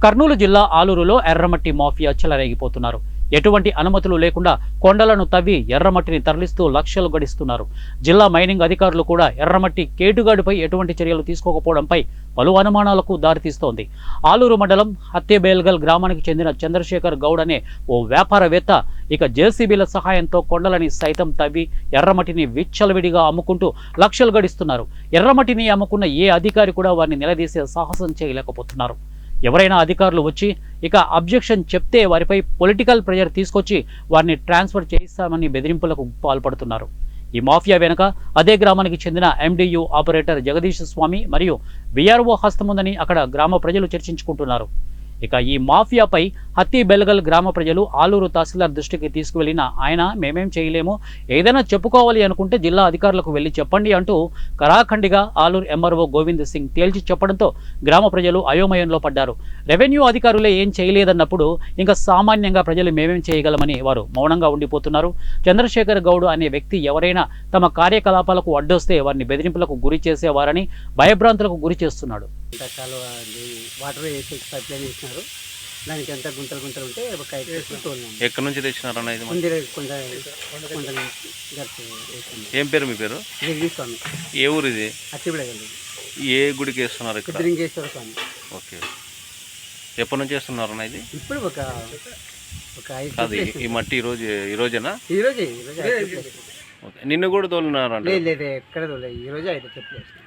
కర్నూలు జిల్లా ఆలూరులో ఎర్రమట్టి మాఫియా చెలరేగిపోతున్నారు. ఎటువంటి అనుమతులు లేకుండా కొండలను తవ్వి ఎర్రమట్టిని తరలిస్తూ లక్షలు గడిస్తున్నారు. జిల్లా మైనింగ్ అధికారులు కూడా ఎర్రమట్టి కేటుగాడిపై ఎటువంటి చర్యలు తీసుకోకపోవడంపై పలు అనుమానాలకు దారితీస్తోంది. ఆలూరు మండలం హత్తేబేల్గల్ గ్రామానికి చెందిన చంద్రశేఖర్ గౌడ్ అనే ఓ వ్యాపారవేత్త ఇక జేసీబీల సహాయంతో కొండలని సైతం తవ్వి ఎర్రమట్టిని విచ్చలవిడిగా అమ్ముకుంటూ లక్షలు గడిస్తున్నారు. ఎర్రమట్టిని అమ్ముకున్న ఏ అధికారి కూడా వారిని నిలదీసే సాహసం చేయలేకపోతున్నారు. ఎవరైనా అధికారులు వచ్చి ఇక అబ్జెక్షన్ చెప్తే వారిపై పొలిటికల్ ప్రెషర్ తీసుకొచ్చి వారిని ట్రాన్స్ఫర్ చేయిస్తామని బెదిరింపులకు పాల్పడుతున్నారు. ఈ మాఫియా వెనుక అదే గ్రామానికి చెందిన ఎండియు ఆపరేటర్ జగదీష్ స్వామి మరియు విఆర్ఓ హస్తముందని అక్కడ గ్రామ ప్రజలు చర్చించుకుంటున్నారు. ఇక ఈ మాఫియాపై హత్తేబేల్గల్ గ్రామ ప్రజలు ఆలూరు తహసీల్దార్ దృష్టికి తీసుకువెళ్లిన ఆయన మేమేం చేయలేము, ఏదైనా చెప్పుకోవాలి అనుకుంటే జిల్లా అధికారులకు వెళ్లి చెప్పండి అంటూ కరాఖండిగా ఆలూరు ఎంఆర్ఓ గోవింద్ సింగ్ తేల్చి చెప్పడంతో గ్రామ ప్రజలు అయోమయంలో పడ్డారు. రెవెన్యూ అధికారులే ఏం చేయలేదన్నప్పుడు ఇంకా సామాన్యంగా ప్రజలు మేమేం చేయగలమని వారు మౌనంగా ఉండిపోతున్నారు. చంద్రశేఖర్ గౌడ్ అనే వ్యక్తి ఎవరైనా తమ కార్యకలాపాలకు అడ్డొస్తే వారిని బెదిరింపులకు గురి చేసేవారని భయభ్రాంతులకు గురి చేస్తున్నాడు. వాటర్ వేసి పైప్ లైన్ వేసినారు. దానికి ఎంత గుంతలు గుంతలు ఉంటే ఒక ఎక్కడి నుంచి తెచ్చినారు అన్న? ఇది ఏం పేరు మీ పేరు? స్వామి. ఏ ఊరు ఇది? హత్తేబేల్గల్. ఏ గుడికి వేస్తున్నారు ఇక్కడ? సిద్ధలింగేశ్వర స్వామి. ఓకే, ఎప్పటి నుంచి వేస్తున్నారు అన్న ఇది? ఇప్పుడు ఒక కాదు, ఈ మట్టి ఈరోజేనా? ఈరోజే నిన్ను కూడా తోలినారు అంటే? లేదు, ఎక్కడ తోలేదు. ఈరోజే అయితే చెప్పలేదు.